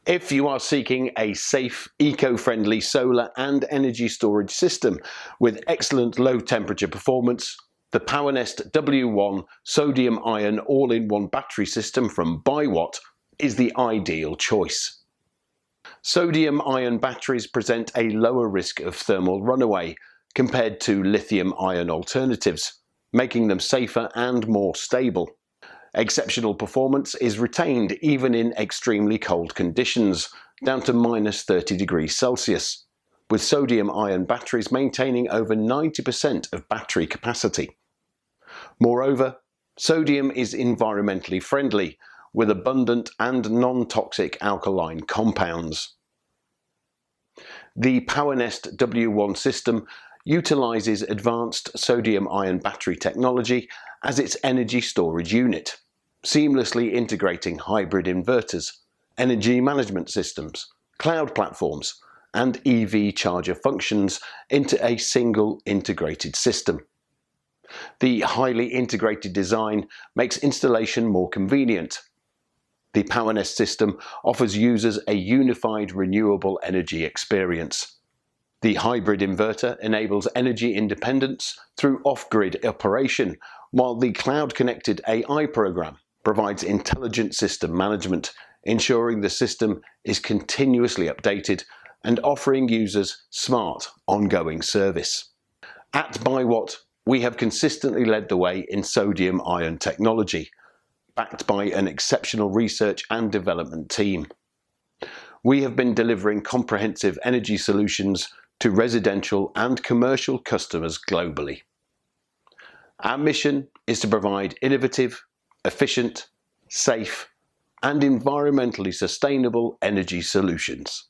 If you are seeking a safe, eco-friendly solar and energy storage system with excellent low temperature performance, the PowerNest W1 sodium-ion all-in-one battery system from Biwatt is the ideal choice. Sodium-ion batteries present a lower risk of thermal runaway compared to lithium-ion alternatives, making them safer and more stable. Exceptional performance is retained even in extremely cold conditions, down to -30°C, with sodium-ion batteries maintaining over 90% of battery capacity. Moreover, sodium is environmentally friendly, with abundant and non-toxic alkaline compounds. The PowerNest W1 system utilizes advanced sodium-ion battery technology as its energy storage unit, seamlessly integrating hybrid inverters, energy management systems, cloud platforms, and EV charger functions into a single integrated system. The highly integrated design makes installation more convenient. The PowerNest system offers users a unified renewable energy experience. The hybrid inverter enables energy independence through off-grid operation, while the cloud-connected AI program provides intelligent system management, ensuring the system is continuously updated and offering users smart, ongoing service. At Biwatt, we have consistently led the way in sodium-ion technology, backed by an exceptional research and development team. We have been delivering comprehensive energy solutions to residential and commercial customers globally. Our mission is to provide innovative, efficient, safe, and environmentally sustainable energy solutions.